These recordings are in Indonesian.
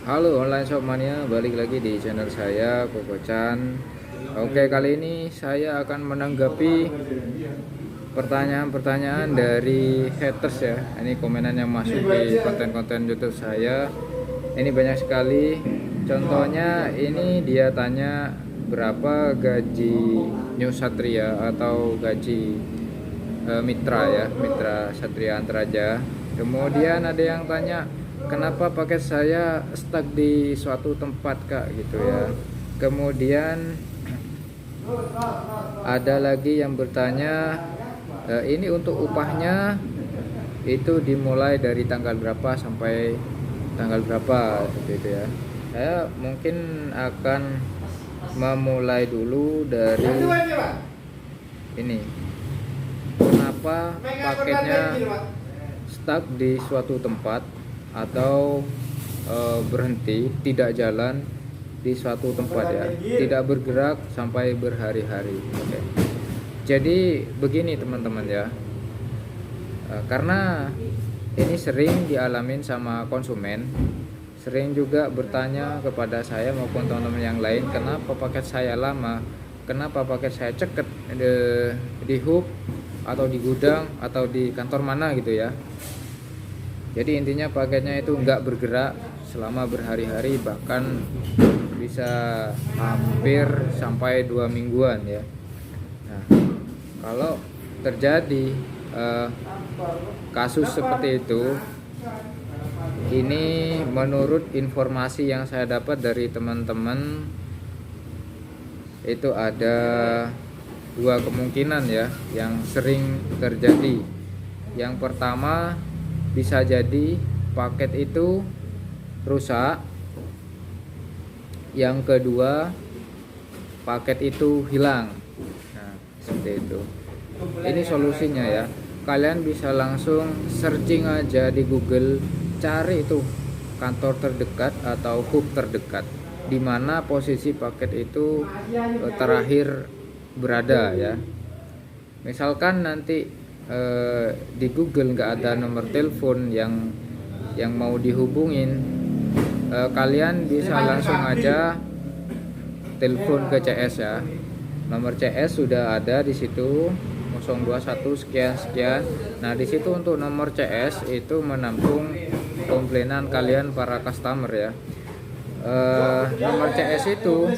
Halo online shop mania, balik lagi di channel saya Koko Chan. Oke, kali ini saya akan menanggapi pertanyaan-pertanyaan dari haters ya. Ini komenan yang masuk di konten-konten YouTube saya. Ini banyak sekali. Contohnya ini dia tanya berapa gaji New Satria atau gaji mitra ya, mitra Satria Antaraja. Kemudian ada yang tanya kenapa paket saya stuck di suatu tempat kak gitu ya. Kemudian ada lagi yang bertanya ini untuk upahnya itu dimulai dari tanggal berapa sampai tanggal berapa seperti itu ya. Saya mungkin akan memulai dulu dari ini, kenapa paketnya stuck di suatu tempat atau berhenti, tidak jalan di suatu tempat ya, tidak bergerak sampai berhari-hari. Oke. Jadi begini teman-teman ya, karena ini sering dialamin sama konsumen, sering juga bertanya kepada saya maupun teman-teman yang lain, kenapa paket saya lama, kenapa paket saya ceket di hub atau di gudang atau di kantor mana gitu ya. Jadi intinya paketnya itu nggak bergerak selama berhari-hari, bahkan bisa hampir sampai 2 mingguan ya. Nah, kalau terjadi kasus seperti itu, ini menurut informasi yang saya dapat dari teman-teman itu ada 2 kemungkinan ya yang sering terjadi. Yang pertama, bisa jadi paket itu rusak. Yang kedua, paket itu hilang. Nah, seperti itu. Ini solusinya ya. Kalian bisa langsung searching aja di Google, cari itu kantor terdekat atau hub terdekat di mana posisi paket itu terakhir berada ya. Misalkan nanti di Google nggak ada nomor telepon yang mau dihubungin, kalian bisa langsung aja telepon ke CS ya. Nomor CS sudah ada di situ, 021 sekian sekian. Nah, di situ untuk nomor CS itu menampung komplainan kalian para customer ya. Nomor CS itu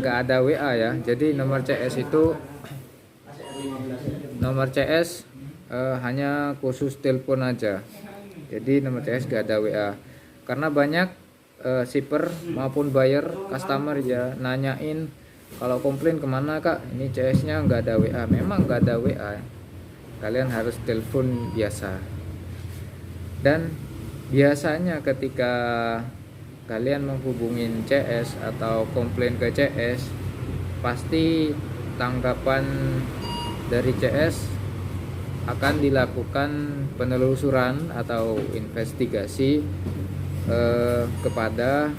nggak ada WA ya. Jadi nomor CS itu hanya khusus telepon aja. Jadi nomor CS gak ada WA. Karena banyak shipper maupun buyer customer ya nanyain, kalau komplain kemana kak, ini CS nya gak ada WA. Memang gak ada WA, kalian harus telepon biasa. Dan biasanya ketika kalian menghubungin CS atau komplain ke CS, pasti tanggapan dari CS akan dilakukan penelusuran atau investigasi kepada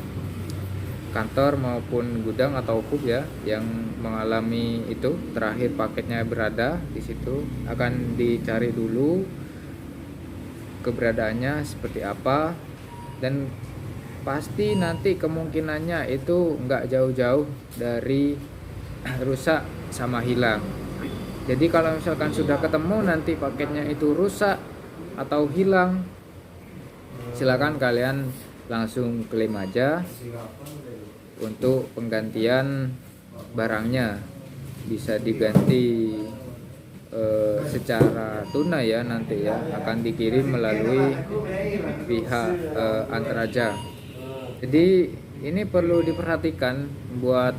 kantor maupun gudang atau hub ya yang mengalami itu terakhir paketnya berada di situ. Akan dicari dulu keberadaannya seperti apa, dan pasti nanti kemungkinannya itu nggak jauh-jauh dari rusak sama hilang. Jadi kalau misalkan sudah ketemu nanti paketnya itu rusak atau hilang, silakan kalian langsung klaim aja untuk penggantian barangnya. Bisa diganti secara tunai ya, nanti ya akan dikirim melalui pihak Antaraja. Jadi ini perlu diperhatikan buat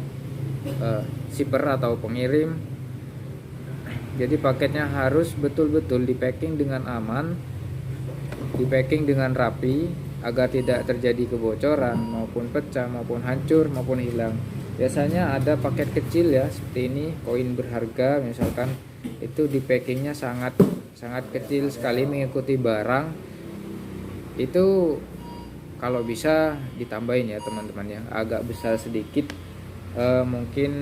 shipper atau pengirim. Jadi paketnya harus betul-betul di packing dengan aman, di packing dengan rapi agar tidak terjadi kebocoran maupun pecah maupun hancur maupun hilang. Biasanya ada paket kecil ya seperti ini, koin berharga misalkan, itu di packingnya sangat kecil sekali mengikuti barang. Itu kalau bisa ditambahin ya teman-teman ya, agak besar sedikit, mungkin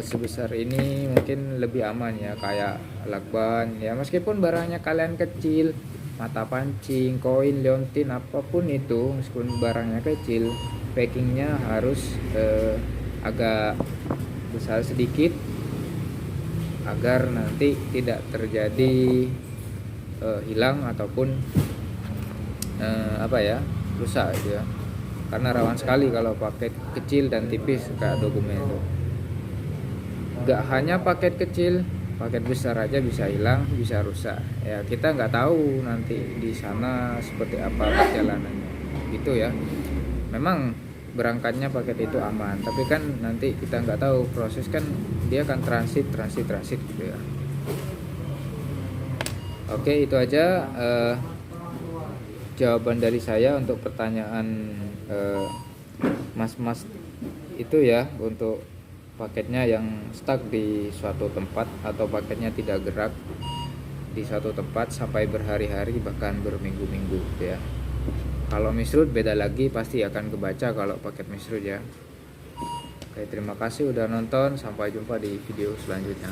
sebesar ini mungkin lebih aman ya, kayak lakban ya, meskipun barangnya kalian kecil mata pancing, koin, liontin, apapun itu, meskipun barangnya kecil, packingnya harus agak besar sedikit agar nanti tidak terjadi hilang ataupun rusak gitu ya. Karena rawan sekali kalau paket kecil dan tipis kayak dokumen itu. Gak hanya paket kecil, paket besar aja bisa hilang, bisa rusak. Ya kita nggak tahu nanti di sana seperti apa perjalanannya, gitu ya. Memang berangkatnya paket itu aman, tapi kan nanti kita nggak tahu proses, kan dia akan transit gitu ya. Oke, itu aja jawaban dari saya untuk pertanyaan mas-mas itu ya, untuk paketnya yang stuck di suatu tempat atau paketnya tidak gerak di suatu tempat sampai berhari-hari bahkan berminggu-minggu ya. Kalau misrut beda lagi, pasti akan kebaca kalau paket misrut ya. Oke, terima kasih udah nonton, sampai jumpa di video selanjutnya.